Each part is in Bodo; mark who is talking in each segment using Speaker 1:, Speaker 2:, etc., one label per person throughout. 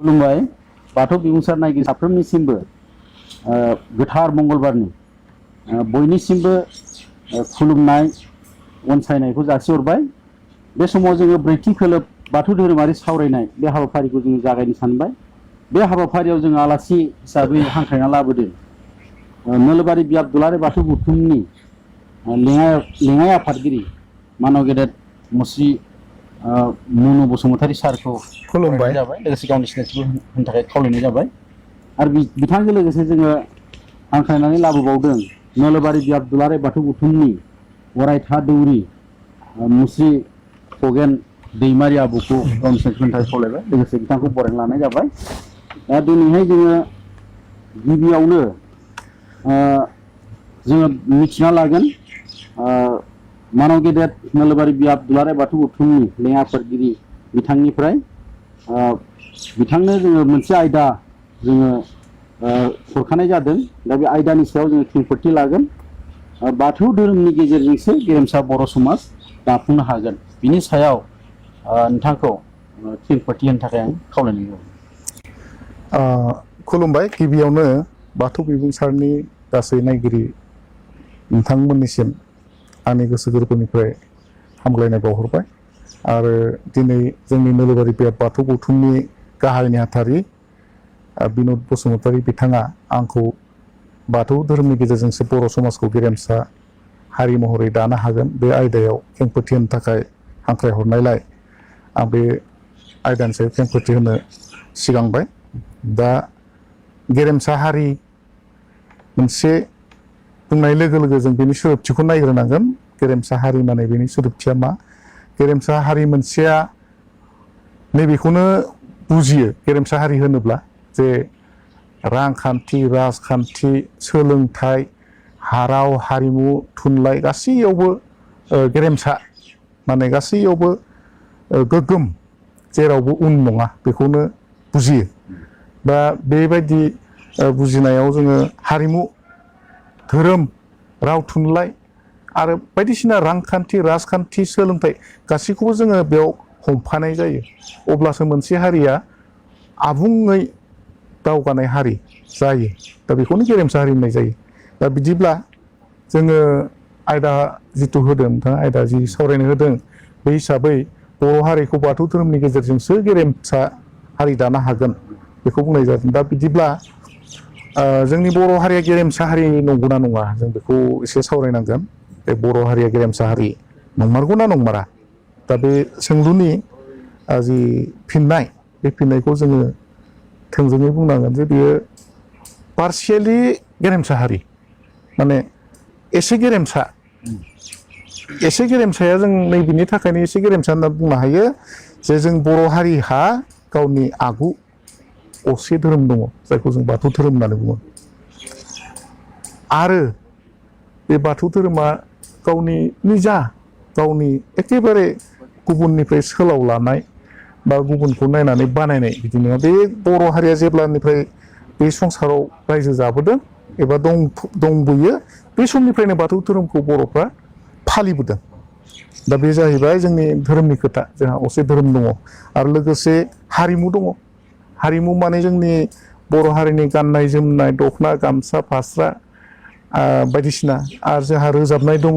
Speaker 1: खुलुमबाय बाथौ बिबुंसारनायगिरि साफ्रोमनिसिमबो गोथार मंगलबारनि बयनिसिमबो खुलुमनाय अनसायनायखौ जासिहरबाय। बे समाव जोङो ब्रैथि खोलोब बाथौ धोरोमारि सावरायनाय बे हाबाफारिखौ जोङो जागायनो सानबाय। बे हाबाफारियाव जोङो आलासि हिसाबै हांख्रायना लाबोदों नोलोबारि बियाब दुलाराय बाथौ गौथुमनि लेङाइ आफादगिरि मानव गेदेर मुस्रि मनु बसुमतारी सारखौ
Speaker 2: खुलुमबाय।
Speaker 1: जाबाय लोगोसे गावनि सिनायथिखौ होनो थाखाय खावलायनाय जाबाय। आरो बिथांजों लोगोसे जोङो हांख्रायनानै लाबोबावदों नोलोबारि बियाब दुलाराय बाथौ गौथुमनि अरायथा दौरि मुस्रि खगेन दैमारि आबौखौ गावनि सिनायथिखौ होनो थाखाय खावलायबाय। लोगोसे बिथांखौ बरायना लानाय जाबाय। दा दिनैहाय जोङो गिबियावनो जोङो मिथिना लागोन मानव गेदेर नोलोबारि बियाब दुलाराय बाथौ गौथुमनि लेङाइ आफादगिरि बिथांनिफ्राय बिथांनो जोङो मोनसे आयदा जोङो हरखानाय जादों। दा बे आयदानि सायाव जोङो खेंफोरथि लागोन। बाथौ धोरोमनि गेजेरजोंसो गेरेमसा बर' समाज दाफुंनो हागोन। बिनि सायाव नोंथांखौ खेंफोरथि होनो थाखाय आं खावलायनाय जाबाय।
Speaker 2: खुलुमबाय। गिबियावनो बाथौ बिबुंसारनि गासै नायगिरि नोंथांमोननिसिम आंनि गोसो गोरबोनिफ्राय हामग्लायनाय बावहरबाय। आरो दिनै जोंनि नोलोबारि बियाब बाथौ गौथुमनि गाहाय नेहाथारि बिनद बसुमतारी बिथाङा आंखौ बाथौ धोरोमनि गेजेरजोंसो बर' समाजखौ गेरेमसा हारि महरै दानो हागोन बे आयदायाव खेंफोरथि होनो थाखाय हांख्रायहरनायलाय आं बे आयदानि सायाव खेंफोरथि होनो सिगांबाय। दा गेरेमसा हारि मोनसे बुंनाय लोगो लोगो जों बेनि सोदोबथिखौ नायग्रोनांगोन। गेरेमसा हारि माने बेनि सोदोबथिया मा? गेरेमसा हारि मोनसेया नैबेखौनो बुजियो गेरेमसा हारि होनोब्ला जे रांखान्थि, राजखान्थि, सोलोंथाइ, राव, हारिमु, थुनलाइ गासैयावबो गेरेमसा माने गासैयावबो गोग्गोम, जेरावबो उन नङा बेखौनो बुजियो। दा बेबायदि बुजिनायाव जोङो हारिमु, धोरोम, राव, थुनलाइ आरो बायदिसिना रांखान्थि, राजखान्थि, सोलोंथाइ गासैखौबो जोङो बेयाव हमफानाय जायो। अब्लासो मोनसे हारिया आबुङै दावगानाय हारि जायो। दा बेखौनो गेरेमसा हारि होननाय जायो। दा बिदिब्ला जोङो आयदा जिथु होदों, नोंथाङा आयदा जि सावरायनो होदों, बे हिसाबै बर' हारिखौ बाथौ धोरोमनि गेजेरजोंसो गेरेमसा हारि दानो हागोन बेखौ बुंनाय जादों। दा बिदिब्ला जोंनि बर' हारिया गेरेमसा हारि नंगौना नङा जों बेखौ एसे सावरायनांगोन। बे बर' हारिया गेरेमसा हारि नंमारगौना नंमारा? दा बे सोंलुनि जि फिननाय, बे फिननायखौ जोङो थोंजोङै बुंनांगोन जे बियो पार्शियेलि गेरेमसा हारि, माने एसे गेरेमसा। एसे गेरेमसाया जों नैबेनि थाखायनो एसे गेरेमसा होनना बुंनो हायो जे जों बर' हारिहा गावनि आगु असे धोरोम दङ, जायखौ जों बाथौ धोरोम होननानै बुङो। आरो बे बाथौ धोरोमा गावनि निजा, गावनि एखेबारे गुबुननिफ्राय सोलाव लानाय बा गुबुनखौ नायनानै बानायनाय बिदि नङा। बे बर' हारिया जेब्लानिफ्राय बे संसाराव रायजो जाबोदों एबा दंबोयो, बे समनिफ्रायनो बाथौ धोरोमखौ बर'फ्रा फालिबोदों। दा बे जाहैबाय जोंनि धोरोमनि खोथा। जोंहा असे धोरोम दङ आरो लोगोसे हारिमु दङ। हारिमु माने जोंनि बर' हारिनि गाननाय जोमनाय, दख'ना, गामसा, फास्रा बायदिसिना। आरो जोंहा रोजाबनाय दङ,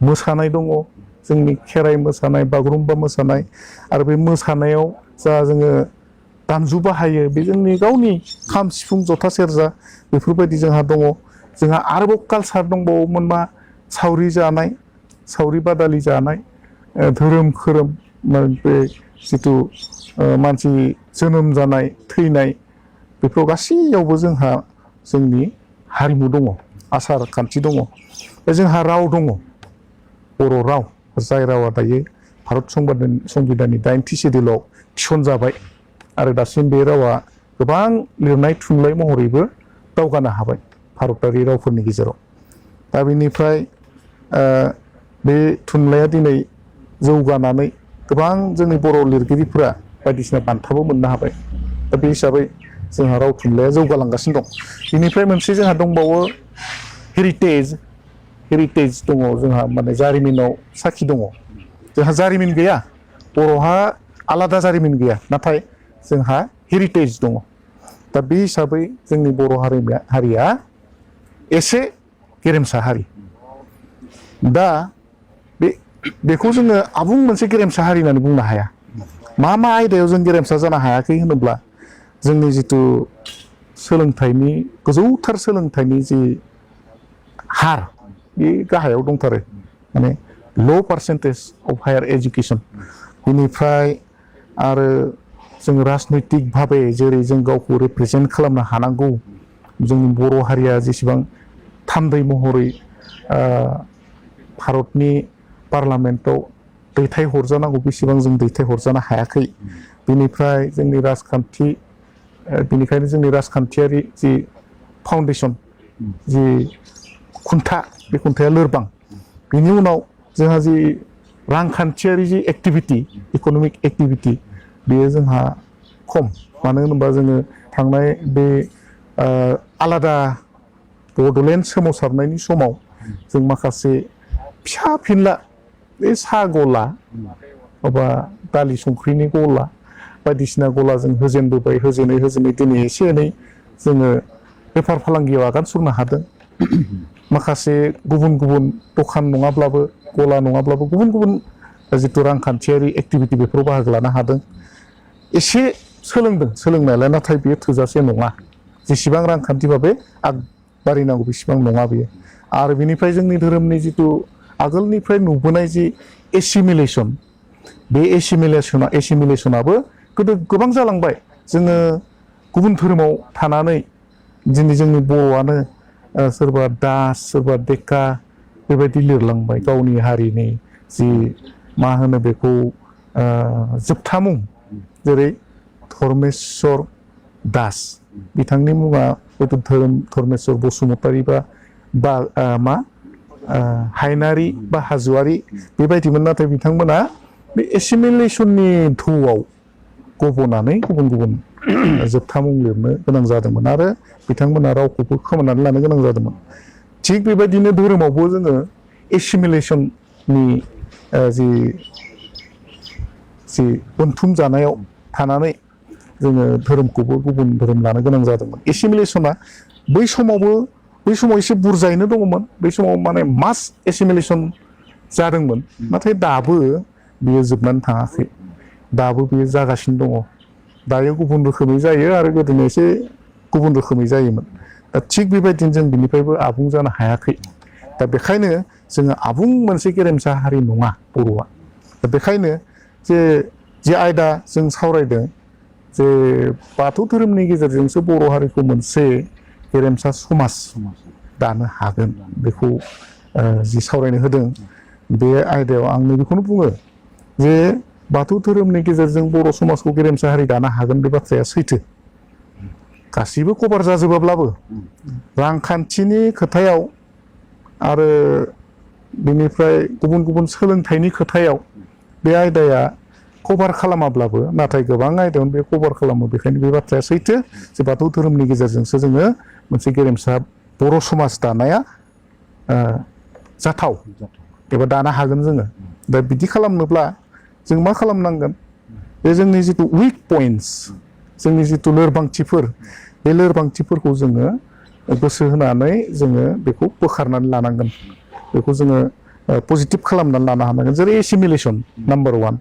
Speaker 2: मोसानाय दङ, जोंनि खेराइ मोसानाय, बागुरुम्बा मोसानाय। आरो बे मोसानायाव जा जोङो दामजु बाहायो, बे जोंनि गावनि खाम, सिफुं, जथा, सेरजा बेफोरबायदि जोंहा दङ। जोंहा आरोबाव कालसार दंबावोमोन मा? सावरि जानाय, सावरि बादालि जानाय, धोरोम खोरोम, बे जिथु मानसि जोनोम जानाय, थैनाय, बेफोराव गासैयावबो जोंहा जोंनि हारिमु दङ, आसार खान्थि दङ। जोंहा राव दङ, बर' राव, जाय रावा दायो भारत संबिधाननि 80 सिडिउलाव थिसनजाबाय। आरो दासिम बे रावा गोबां लिरनाय थुनलाइ महरैबो दावगानो हाबाय भारतारि रावफोरनि गेजेराव। दा बेनिफ्राय बे थुनलाइया दिनै जौगानानै गोबां जोंनि बर' लिरगिरिफोरा बायदिसिना बान्थाबो मोननो हाबाय। दा बे हिसाबै जोंहा राव थुनलाइया जौगालांगासिनो दं। बेनिफ्राय मोनसे जोंहा दंबावो हेरिटेज दङ जोंहा, माने जारिमिनाव साखि दङ। जोंहा जारिमिन गैया, बर'हा आलादा जारिमिन गैया, नाथाय जोंहा हेरिटेज दङ दा बे हिसाबै जोंनि बर' हारिया एसे गेरेमसा हारि दा बेखौ जोङो आबुं मोनसे गेरेमसा हारि होननानै बुंनो हाया मा आयदायाव जों गेरेमसा जानो हायाखै होनोब्ला जोंनि जिथु सोलोंथाइनि गोजौथार सोलोंथाइनि जि हार बे गाहायाव दंथारो माने ल' पार्सेन्टेज अफ हायार एजुकेसन बेनिफ्राय आरो जों राजनैतिक भाबै जेरै जों गावखौ रिप्रेजेन्ट खालामनो हानांगौ जोंनि बर' हारिया जेसेबां थान्दै महरै भारतनि पार्लामेन्टआव दैथायहरजानांगौ बेसेबां जों दैथायहरजानो हायाखै बेनिफ्राय जोंनि राजखान्थि बेनिखायनो जोंनि राजखान्थियारि जि फाउन्डेसन जि खुन्था बे खुन्थाया लोरबां बेनि उनाव जोंहा जि रांखान्थियारि जि एक्टिभिटि इक'नमिक एक्टिभिटि बेयो जोंहा खम मानो होनोबा जोङो थांनाय बे आलादा बड'लेण्ड सोमावसारनायनि समाव जों माखासे फिसा फिनला बे साहा गला माबा दालि संख्रिनि गला बायदिसिना गला जों होजेनबोबाय होजेनै दिनै एसे एनै जोङो बेफार फालांगियाव आगान सुरनो हादों माखासे गुबुन दखान नङाब्लाबो गला नङाब्लाबो गुबुन जिथु रांखान्थियारि एक्टिभिटि बेफोराव बाहागो लानो हादों एसे सोलोंदों सोलोंनायालाय नाथाय बेयो थोजासे नङा जेसेबां रांखान्थि भाबै आगबारिनांगौ बेसेबां नङा बेयो आरो बेनिफ्राय जोंनि धोरोमनि जिथु आगोलनिफ्राय नुबोनाय जि एसिमिलेसन बे एसिमिलेसनाबो गोदो गोबां जालांबाय जोङो गुबुन धोरोमाव थानानै दिनै जोंनि बर'आनो सोरबा दास सोरबा डेका बेबायदि लिरलांबाय गावनि हारिनि जि मा होनो बेखौ जोबथा मुं जेरै धर्मेश्वर दास बिथांनि मुङा हयथ' धर्मेश्वर बसुमतारी बा मा हायनारि बा हाजोआरि बेबायदिमोन नाथाय बिथांमोना बे एसिमिलेसननि थौआव गब'नानै गुबुन जोबथा मुं लिरनो गोनां जादोंमोन आरो बिथांमोना रावखौबो खोमानानै लानो गोनां जादोंमोन थिग बेबायदिनो धोरोमावबो जोङो एसिमिलेसननि जि उनथुम जानायाव थानानै जोङो धोरोमखौबो गुबुन धोरोम लानो गोनां जादोंमोन एसिमिलेसना बै समाव एसे बुरजायैनो दङमोन बै समाव माने मास एसिमिलेसन जादोंमोन नाथाय दाबो बियो जोबनानै थाङाखै दाबो बियो जागासिनो दङ दायो गुबुन रोखोमै जायो आरो गोदोनो एसे गुबुन रोखोमै जायोमोन दा थिग बेबायदिनो जों बिनिफ्रायबो आबुं जानो हायाखै दा बेखायनो जोङो आबुं मोनसे गेरेमसा हारि नङा बर'आ दा बेखायनो जे आयदा जों सावरायदों जे बाथौ धोरोमनि गेजेरजोंसो बर' हारिखौ मोनसे गेरेमसा समाज दानो हागोन बेखौ जि सावरायनो होदों बे आयदायाव आं बेखौनो बुङो जे बाथौ धोरोमनि गेजेरजों बर' समाजखौ गेरेमसा हारि दानो हागोन बे बाथ्राया सैथो गासिबो कभार जाजोबाब्लाबो रांखान्थिनि खोथायाव आरो बेनिफ्राय गुबुन सोलोंथाइनि खोथायाव बे आयदाया कभार खालामाब्लाबो नाथाय गोबां आयदायावनो बे कभार खालामो बेखायनो बे बाथ्राया सैथो जे बाथौ धोरोमनि गेजेरजोंसो जोङो मोनसे गेरेमसा बर' समाज दानाया जाथाव एबा दानो हागोन जोङो दा बिदि खालामनोब्ला जों मा खालामनांगोन बे जोंनि जिथु उइक पइन्टस जोंनि जिथु लोरबांथिफोर बे लोरबांथिफोरखौ जोङो गोसो होनानै जोङो बेखौ बोखारनानै लानांगोन बेखौ जोङो पजिटिभ खालामनानै लानो हानांगोन जेरै एसिमिलेसन नाम्बार 1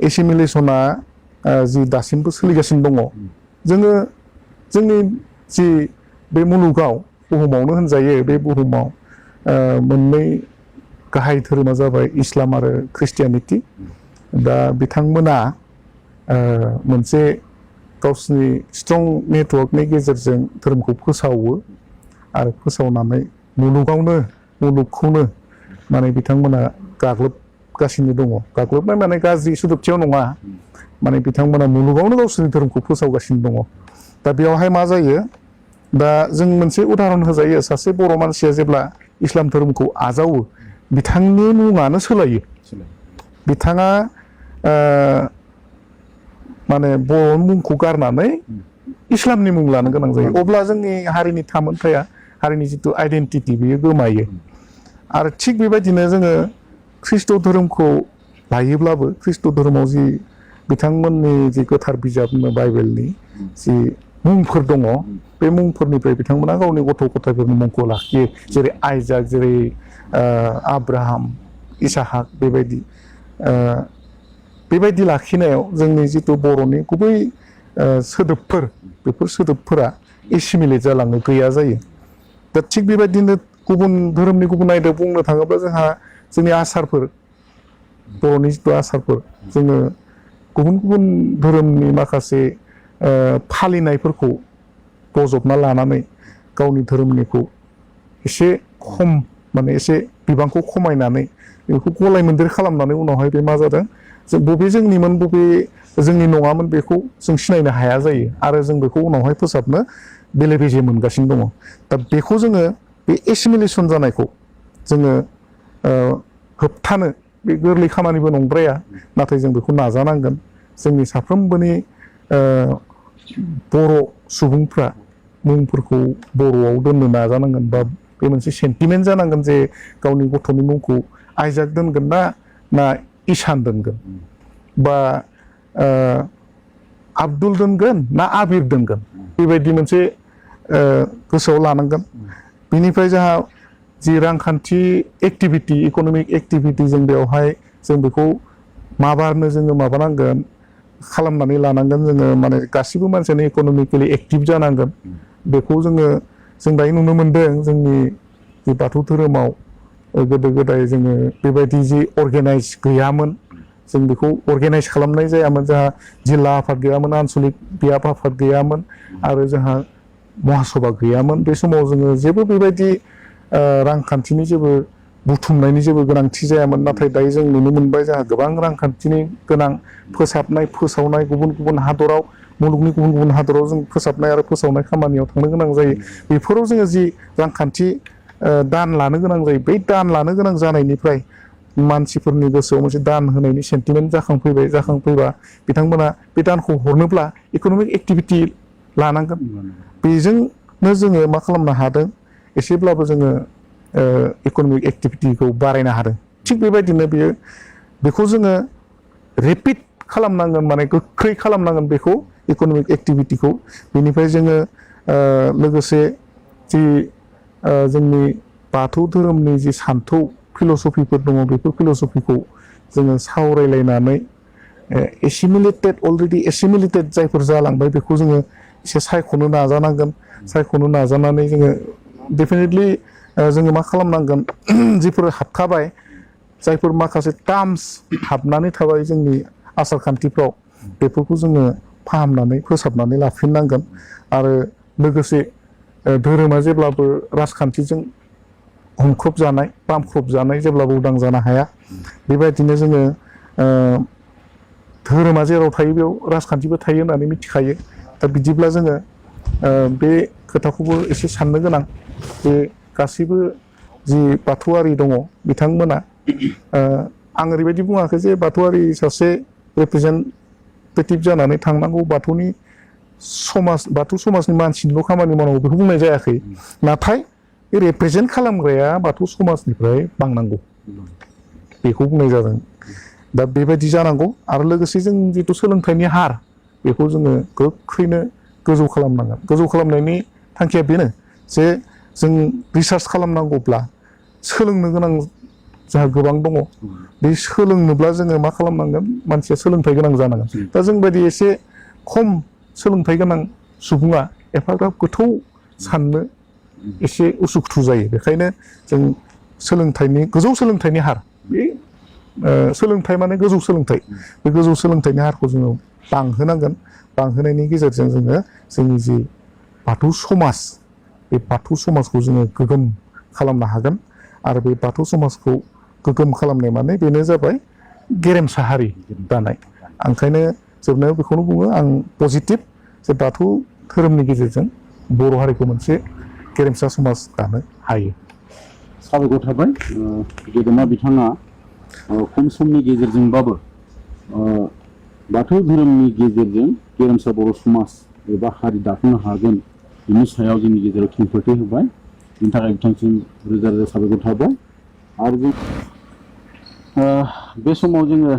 Speaker 2: एसिमिलेसना जि दासिमबो सोलिगासिनो दङ जोङो जोंनि जि बे मुलुगाव बुहुमावनो होनजायो बे बुहुमाव मोननै गाहाय धोरोमा जाबाय इस्लाम आरो ख्रिस्टियानिटि दा बिथांमोना मोनसे गावसिनि स्ट्रं नेटवर्कनि गेजेरजों धोरोमखौ फोसावो आरो फोसावनानै मुलुगखौनो माने बिथांमोना गाग्लोबगासिनो दङ गाग्लोबनाय माने गाज्रि सोदोबथियाव नङा माने बिथांमोना मुलुगावनो गावसोरनि धोरोमखौ फोसावगासिनो दङ दा बेयावहाय मा जायो दा जों मोनसे उदाहरन होजायो सासे बर' मानसिया जेब्ला इस्लाम धोरोमखौ आजावो बिथांनि मुङानो सोलायो बिथाङा माने बर' मुंखौ गारनानै इस्लामनि मुं लानो गोनां जायो अब्ला जोंनि हारिनि थामोनथाया हारिनि जिथु आइडेन्टिटि बेयो गोमायो आरो थिग बेबायदिनो जोङो ख्रिस्ट' धोरोमखौ लायोब्लाबो ख्रिस्ट' धोरोमाव जि बिथांमोननि जि गोथार बिजाब बाइबेलनि जि मुंफोर दङ बे मुंफोरनिफ्राय बिथांमोना गावनि गथ' गथायफोरनि मुंखौ लाखियो जेरै आइजाक जेरै आब्राहाम इसाहाक बेबायदि लाखिनायाव जोंनि जिथु बर'नि गुबै सोदोबफोर बेफोर सोदोबफोरा एसिमिलेट जालाङो गैया जायो दा थिग बेबायदिनो गुबुन धोरोमनि गुबुन आयदायाव बुंनो थाङोब्ला जोंहा जोंनि आसारफोर बर'नि जिथु आसारफोर जोङो गुबुन गुबुन धोरोमनि माखासे फालिनायफोरखौ बजबना लानानै गावनि धोरोमनिखौ एसे खम माने एसे बिबांखौ खमायनानै बेखौ गलाय मोनदेर खालामनानै उनावहाय बे मा जादों जों बबे जोंनिमोन बबे जोंनि नङामोन बेखौ जों सिनायनो हाया जायो आरो जों बेखौ उनावहाय फोसाबनो बेले बेजे मोनगासिनो दङ दा बेखौ जोङो बे एसिमिलेसन जानायखौ जोङो होबथानो बे गोरलै खामानिबो नंद्राया नाथाय जों बेखौ नाजानांगोन जोंनि साफ्रोमबोनि बर' सुबुंफ्रा मुंफोरखौ बर'आव दोननो नाजानांगोन बा बे मोनसे सेन्टिमेन्ट जानांगोन जे गावनि गथ'नि मुंखौ आइजाक दोनगोन ना इसान दोनगोन बा आब्दुल दोनगोन ना आबिर दोनगोन बेबायदि मोनसे गोसोआव लानांगोन बिनिफ्राय जोंहा जि रांखान्थि एक्टिभिटि इक'नमिक एक्टिभिटि जों बेवहाय जों बेखौ माबारनो जोङो माबानांगोन खालामनानै लानांगोन जोङो माने गासिबो मानसियानो इक'नमिकेलि एक्टिभ जानांगोन बेखौ जों दायो नुनो मोनदों जोंनि जि बाथौ धोरोमाव गोदो गोदाय जोङो बेबायदि जि अर्गेनाइज गैयामोन जों बेखौ अर्गेनाइज खालामनाय जायामोन जोंहा जिल्ला आफाद गैयामोन आनसलिक बियाब आफाद गैयामोन आरो जोंहा महासभा गैयामोन बे समाव जोङो जेबो बेबायदि रांखान्थिनि जेबो बुथुमनायनि जेबो गोनांथि जायामोन नाथाय दायो जों नुनो मोनबाय जोंहा गोबां रांखान्थिनि गोनां फोसावनाय गुबुन गुबुन हादराव मुलुगनि गुबुन गुबुन हादराव जों फोसाबनाय आरो फोसावनाय खामानियाव थांनो गोनां जायो बेफोराव जोङो जि रांखान्थि दान लानो गोनां जायो बै दान लानो गोनां जानायनिफ्राय मानसिफोरनि गोसोआव मोनसे दान होनायनि सेन्टिमेन्ट जाखांफैबा बिथांमोना बे दानखौ हरनोब्ला इक'नमिक एक्टिभिटि लानांगोन बेजोंनो जोङो मा खालामनो हादों एसेब्लाबो जोङो इक'नमिक एक्टिभिटिखौ बारायनो हादों थिग बेबायदिनो बेखौ जोङो रेपिड खालामनांगोन माने गोख्रै खालामनांगोन बेखौ इक'नमिक एक्टिभिटिखौ बेनिफ्राय जोङो लोगोसे जि जोंनि बाथौ धोरोमनि जि सान्थौ फिल'सफिफोर दङ बेफोर फिल'सफिखौ जोङो सावरायलायनानै अलरेडि एसिमिलेटेड जायफोर जालांबाय बेखौ जोङो एसे सायख'नो नाजानानै जोङो डेफिनेटलि जोङो मा खालामनांगोन जिफोर हाबखाबाय जायफोर माखासे टार्म्स हाबनानै थाबाय जोंनि आसार खान्थिफ्राव बेफोरखौ जोङो फाहामनानै फोसाबनानै लाफिननांगोन आरो लोगोसे धोरोमा जेब्लाबो राजखान्थिजों हमख्रबजानाय बामख्रबजानाय जेब्लाबो उदां जानो हाया बेबायदिनो जोङो धोरोमा जेराव थायो बेयाव राजखान्थिबो थायो होननानै मिथिखायो दा बिदिब्ला जोङो बे खोथाखौबो एसे साननो गोनां बे गासैबो जि बाथौआरि दङ बिथांमोना आं ओरैबायदि बुङाखै जे बाथौआरि सासे रिप्रेजेन्टेटिभ जानानै थांनांगौ बाथौ समाजनि मानसिनिल' खामानि मावनांगौ बेखौ बुंनाय जायाखै नाथाय बे रिप्रेजेन्ट खालामग्राया बाथौ समाजनिफ्राय बांनांगौ बेखौ बुंनाय जादों दा बेबायदि जानांगौ आरो लोगोसे जों जिथु सोलोंथाइनि हार बेखौ जोङो गोख्रैनो गोजौ खालामनांगोन गोजौ खालामनायनि थांखिया बेनो जे जों रिसार्च खालामनांगौब्ला सोलोंनो गोनां जोंहा गोबां दङ बे सोलोंनोब्ला जोङो मा खालामनांगोन मानसिया सोलोंथाइ गोनां जानांगोन दा जोंबायदि एसे खम सोलोंथाइ गोनां सुबुङा एफाग्राब गोथौ साननो एसे उसुखुथु जायो बेखायनो जों गोजौ सोलोंथाइनि हार बे सोलोंथाइ माने गोजौ सोलोंथाइ बे गोजौ सोलोंथाइनि हारखौ जोङो बांहोनांगोन बांहोनायनि गेजेरजों जोङो जोंनि जि बाथौ समाज बे बाथौ समाजखौ जोङो गोग्गोम खालामनो हागोन आरो बे बाथौ समाजखौ गोग्गोम खालामनाय माने बेनो जाबाय गेरेमसा हारि दानाय ओंखायनो जोबनायाव बेखौनो बुङो आं पजिटिभ जे बाथौ धोरोमनि गेजेरजों बर' हारिखौ मोनसे गेरेमसा समाज दानो हायो
Speaker 1: साबायखर थाबाय गेदेमा बिथाङा खम समनि गेजेरजोंबाबो बाथौ धोरोमनि गेजेरजों गेरेमसा बर' समाज एबा हारि दाफुंनो हागोन बिनि सायाव जोंनि गेजेराव खेंफोरथि होबाय बिनि थाखाय बिथांसिम रोजा रोजा साबायखर थाबाय आरो जों बे समाव जोङो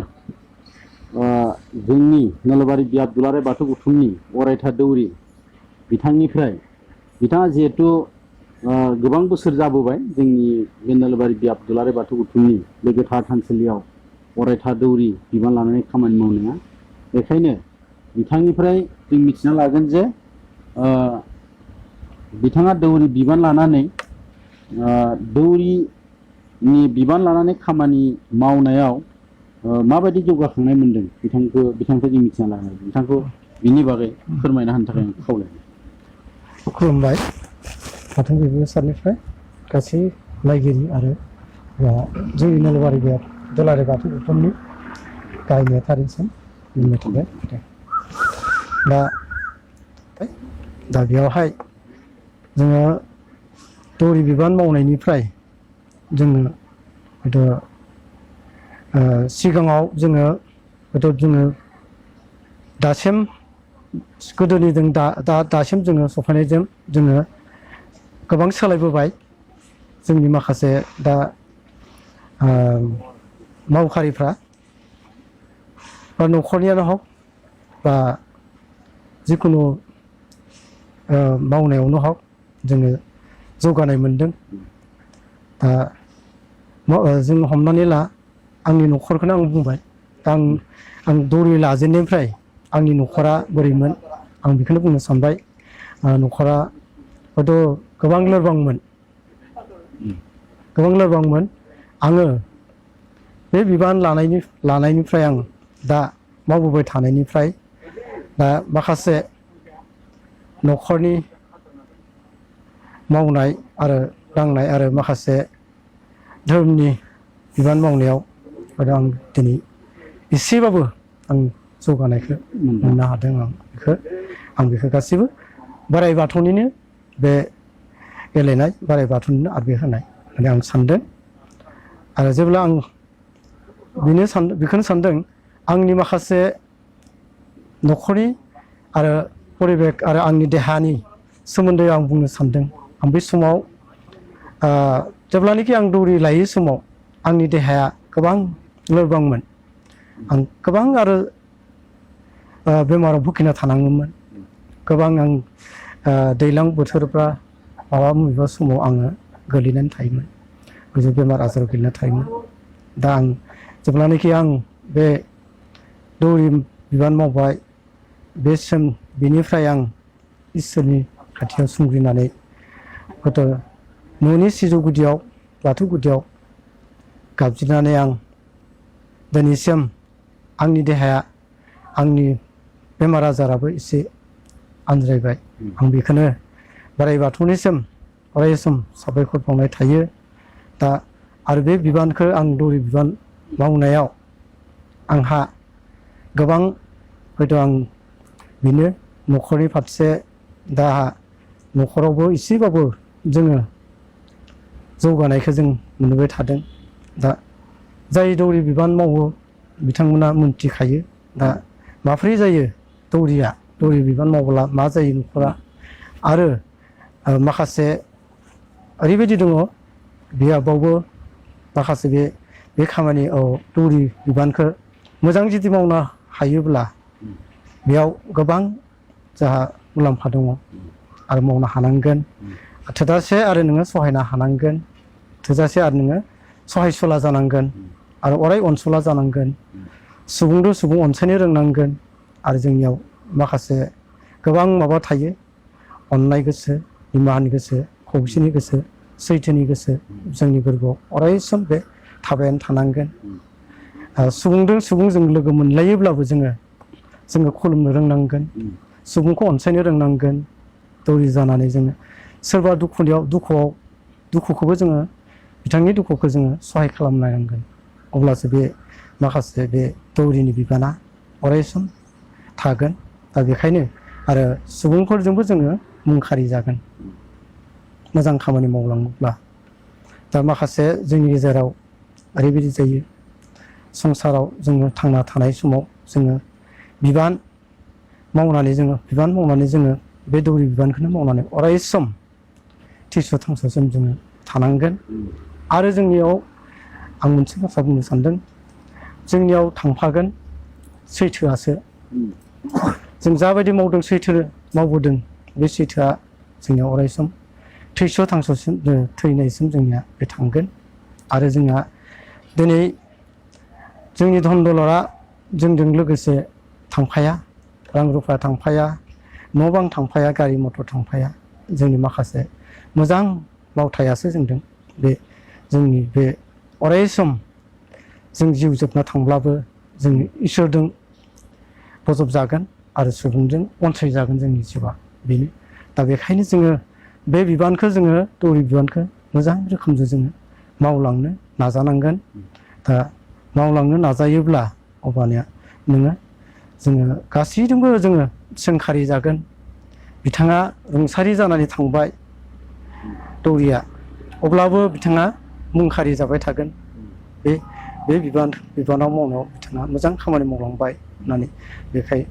Speaker 1: जोंनि नोलोबारि बियाब दुलाराय बाथौ गौथुमनि अरायथा दौरि बिथाङा जिहेथु गोबां बोसोर जाबोबाय जोंनि बे नोलोबारि बियाब दुलाराय बाथौ गौथुमनि बे गोथार थानसालियाव अरायथा दौरि बिबान लानानै खामानि मावनाया बेखायनो बिथांनिफ्राय जों मिथिना लागोन जे बिथाङा दौरि बिबान लानानै दौरिनि बिबान लानानै खामानि मावनायाव माबायदि जौगाखांनाय मोनदों बिथांखौ जों मिथिना लानाय बिथांखौ बिनि बागै फोरमायना होनो थाखाय आं खावलायबाय।
Speaker 3: खुलुमबाय बाथौ बिबुं सारनिफ्राय गासै नायगिरि आरो जोंनि नोलोबारि बियाब दुलाराय बाथौ गौथुमनि गाहाय नेहाथारिसिम बुंनो थाबाय। दा बेयावहाय जोङो दौरि बिबान मावनायनिफ्राय जोङो हयथ' सिगाङाव जोङो दासिम गोदोनिजों दासिम जोङो सफैनायजों जोङो गोबां सोलायबोबाय। जोंनि माखासे दा मावखारिफ्रा बा न'खरनियानो हक बा जिखुनु मावनायावनो हक जोङो जौगानाय मोनदों। दा जों हमनानै ला आंनि न'खरखौनो आं बुंबाय। दा आं दौरि लाजेननायनिफ्राय आंनि न'खरा बोरैमोन आं बेखौनो बुंनो सानबाय। न'खरा हयथ' गोबां लोरबांमोन। आङो बे बिबान लानायनिफ्राय आं दा मावबोबाय थानायनिफ्राय दा माखासे न'खरनि मावनाय आरो दांनाय आरो माखासे धोरोमनि बिबान मावनायाव आं दिनै एसेबाबो आं जौगानायखौ मोननो हादों। आं बेखौ गासैबो बोराइ बाथौनिनो बे गेलेनाय बोराइ बाथौनिनो आबिर होनाय होननानै आं सानदों। आरो जेब्ला आं बेखौनो सानदों आंनि माखासे न'खरनि आरो परिबेक आरो आंनि देहानि सोमोन्दै आं बुंनो सानदों। आं बे समाव जेब्लानाखि आं दौरि लायै समाव आंनि देहाया गोबां लोरबांमोन। आं गोबां आरो बेमाराव भुगिना थानाङोमोन। गोबां आं दैज्लां बोथोरब्ला बबेबा समाव आङो गोलैनानै थायोमोन। गोजौ बेमार आजाराव गोलैना थायोमोन। दा आं जेब्लानाखि आं बे दौरि बिबान मावबाय बेनिफ्राय आं इसोरनि खाथियाव संग्रिनानै हयथ' न'नि सिजौ गुदियाव बाथौ गुदियाव गाबज्रिनानै आं दिनैसिम आंनि देहाया आंनि बेमार आजाराबो एसे आनज्रायबाय। आं बेखौनो बोराइ बाथौनिसिम अराय सम साबायखर बावनाय थायो। दा आरो बे बिबानखौ आं दौरि बिबान मावनायाव आंहा गोबां हयथ' आं बेनो न'खरनि फारसे दा न'खरावबो एसेबाबो जोङो जौगानायखौ जों मोनबाय थादों। दा जाय दौरि बिबान मावो बिथांमोना मोनथिखायो दा माब्रै जायो दौरि बिबान मावब्ला मा जायो न'खरा। आरो माखासे ओरैबायदि दङ बियाबावबो माखासे बे खामानि दौरि बिबानखौ मोजां जुदि मावनो हायोब्ला बेयाव गोबां जोंहा मुलाम्फा दङ आरो मावनो हानांगोन। थोजासे आरो नोङो सहायनो हानांगोन। थोजासे आरो नोङो सहायसुला जानांगोन आरो अराय अनसुला जानांगोन। सुबुंजों सुबुं अनसायनो रोंनांगोन। आरो जोंनियाव माखासे गोबां माबा थायो अननाय गोसो, निमाहानि गोसो, खौसेनि गोसो, सैथोनि गोसो जोंनि गोरबोआव अराय सम बे थाबायानो थानांगोन। सुबुंजों सुबुंजों लोगो मोनलायोब्लाबो जोङो खुलुमनो रोंनांगोन। सुबुंखौ अनसायनो रोंनांगोन। दौरि जानानै जोङो सोरबा दुखुखौबो जोङो बिथांनि दुखुखौ जोङो सहाय खालामनांगोन। अब्लासो बे माखासे बे दौरिनि बिबाना अरायसम थागोन। दा बेखायनो आरो सुबुंफोरजोंबो जोङो मुंखारि जागोन मोजां खामानि मावलाङोब्ला। दा माखासे जोंनि गेजेराव ओरैबायदि जायो संसाराव जोङो थांना थानाय समाव जोङो बिबान मावनानै जोङो बे दौरि बिबानखौनो मावनानै अराय सम थैस' थांस'सिम जोङो थानांगोन। आरो जोंनियाव आं मोनसे बाथ्रा बुंनो सानदों जोंनियाव थांफागोन सैथोआसो जों जाबायदि मावदों सैथो मावबोदों बे सैथोआ जोंनिया अरायसम थैस' थांस'सिम थैनायसिम जोंनिया बे थांगोन आरो जोंहा दिनै जोंनि धन दौलतआ जोंजों लोगोसे थांफाया रां रुफा थांफाया न' बां थांफाया गारि मटर थांफाया जोंनि माखासे मोजां मावथायासो जोंजों बे जोंनि बे अरायसम जों जिउ जोबना थांब्लाबो जों इसोरजों बजबजागोन आरो सुबुंजों अनसायजागोन जोंनि जिउआ बेनो दा बेखायनो जोङो बे बिबानखौ जोङो दौरि बिबानखौ मोजां रोखोमजों जोङो मावलांनो नाजानांगोन दा मावलांनो नाजायोब्ला अब्लानिया जोङो गासैजोंबो जोङो सोंखारि जागोन बिथाङा रुंसारि जानानै थांबाय दौरिया अब्लाबो बिथाङा मुंखारि जाबाय थागोन बे बिबानाव मावनायाव बिथाङा मोजां खामानि मावलांबाय होननानै बेखाय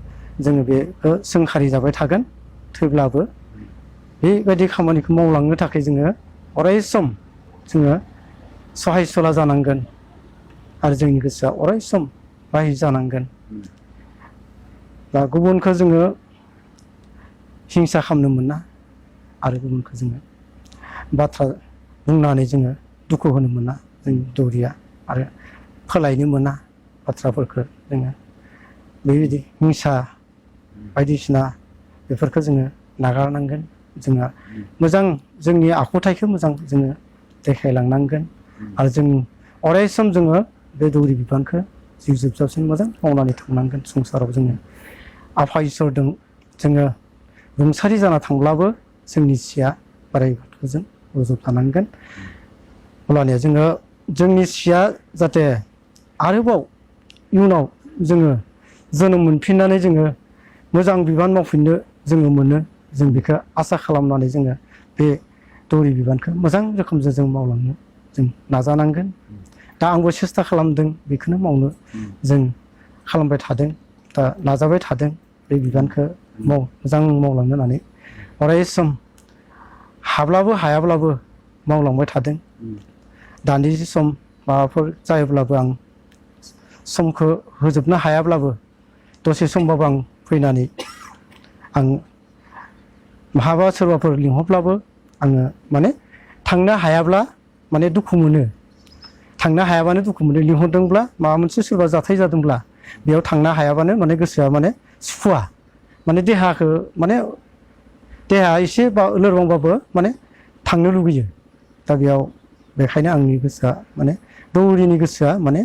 Speaker 3: जोङो बेखौ सोंखारि जाबाय थागोन थेवब्लाबो बेबायदि खामानिखौ मावलांनो थाखाय जोङो अरायसम जोङो सहायसुला जानांगोन आरो जोंनि गोसोआ अरायसम बाहि जानांगोन दा गुबुनखौ जोङो हिंसा खालामनो मोना आरो गुबुनखौ जोङो बाथ्रा बुंनानै जोङो दुखु होनो मोना जोंनि दौरिया आरो फोलायनो मोना बाथ्राफोरखौ जोङो बेबायदि हिंसा बायदिसिना बेफोरखौ जोङो नागारनांगोन जोंहा मोजां जोंनि आखुथायखौ मोजां जोङो देखायलांनांगोन आरो जों अरायसम जोङो बे दौरि बिबानखौ जिउ जोबजासिम मोजां मावनानै थांनांगोन संसाराव जोङो आफा इसोरजों जोङो रुंसारि जाना थांब्लाबो जोंनि सिया बोराइ बाथौजों रुजुफानांगोन अब्लानिया जोङो जोंनि सिया जाहाथे आरोबाव इयुनाव जोङो जोनोम मोनफिननानै जोङो मोजां बिबान मावफिननो जोङो मोनो जों बेखौ आसा खालामनानै जोङो बे दौरि बिबानखौ मोजां रोखोमजों जों मावलांनो जों नाजानांगोन दा आंबो सेस्था खालामदों बेखौनो मावनो जों खालामबाय थादों दा नाजाबाय थादों बे बिबानखौ मोजां मावलांनो होननानै अरायसम हाब्लाबो हायाब्लाबो मावलांबाय थादों दान्दिसे सम माबाफोर जायोब्लाबो आं समखौ होजोबनो हायाब्लाबो दसे समबाबो आं फैनानै आं महाबा सोरबाफोर लिंहरब्लाबो आङो माने थांनो हायाब्ला माने दुखु मोनो थांनो हायाबानो दुखु मोनो लिंहरदोंब्ला माबा मोनसे सोरबा जाथाय जादोंब्ला बेयाव थांनो हायाबानो माने गोसोआ माने सुखुवा माने देहाखौ माने देहा एसे लोरबांबाबो माने थांनो लुगैयो दा बेयाव बेखायनो आंनि गोसोआ माने दौरिनि गोसोआ माने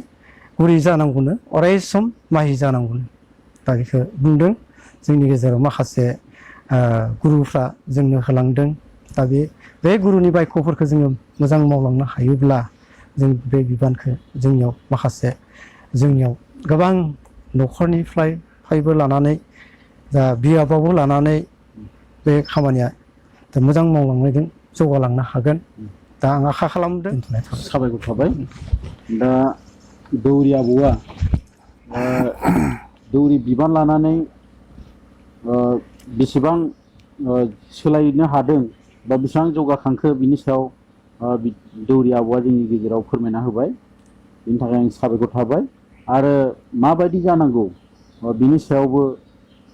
Speaker 3: गुरै जानांगौनो अरायसम माहि जानांगौनो दा बेखौ बुंदों जोंनि गेजेराव माखासे गुरुफ्रा जोंनो होलांदों दा बे गुरुनि बायख्यफोरखौ जोङो मोजां मावलांनो हायोब्ला जों बे बिबानखौ जोंनियाव माखासे जोंनियाव गोबां न'खरनिफ्रायबो लानानै दा बियाबावबो लानानै बे खामानिया दा मोजां मावलांनायजों जौगालांनो हागोन दा आं आखा खालामदों
Speaker 1: साबायखर थाबाय दा दौरि आबौआ दौरि बिबान लानानै बेसेबां सोलायनो हादों बा बेसेबां जौगाखांखो बिनि सायाव दौरि आबौआ जोंनि गेजेराव फोरमायना होबाय बिनि थाखाय आं साबायखर थाबाय आरो माबायदि जानांगौ बिनि सायावबो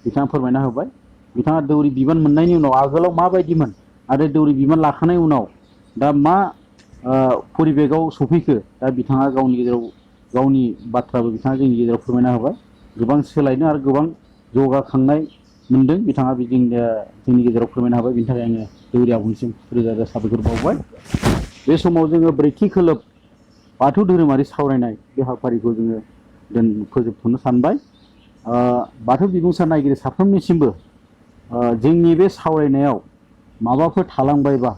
Speaker 1: बिथाङा फोरमायना होबाय बिथाङा दौरि बिबान मोननायनि उनाव आगोलाव माबायदिमोन आरो दौरि बिबान लाखांनायनि उनाव दा मा परिबेकआव सफैखो दा बिथाङा गावनि गेजेराव गावनि बाथ्राबो बिथाङा जोंनि गेजेराव फोरमायना होबाय गोबां सोलायनो आरो गोबां जौगाखांनाय मोनदों बिथाङा जोंनि गेजेराव फोरमायना होबाय बिनि थाखाय आङो दौरि आबौनिसिम रोजा रोजा साबायखर बावबाय बे समाव जोङो ब्रैथि खोलोब बाथौ धोरोमारि सावरायनाय बे हाबाफारिखौ जोङो फोजोबथ'नो सानबाय बाथौ बिबुंसार नायगिरि साफ्रोमनिसिमबो जोंनि बे सावरायनायाव माबाफोर थालांबायबा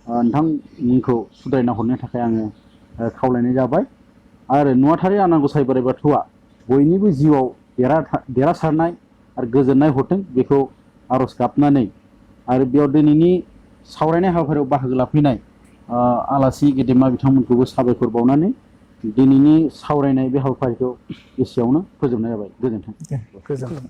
Speaker 1: नोंथांमोनखौ सुद्रायना हरनो थाखाय आङो खावलायनाय जाबाय आरो नुवाथारि आनान गसाइ बोराइ बाथौआ बयनिबो जिउआव देरहासारनाय आरो गोजोननाय हरथों बेखौ आर'ज गाबनानै आरो बेयाव दिनैनि सावरायनाय हाबाफारियाव बाहागो लाफैनाय आलासि गेदेमा बिथांमोनखौबो साबायखर बावनानै दिनैनि सावरायनाय बे हाबाफारिखौ एसेयावनो फोजोबनाय जाबाय गोजोन्थों।
Speaker 2: गोजोन्थों।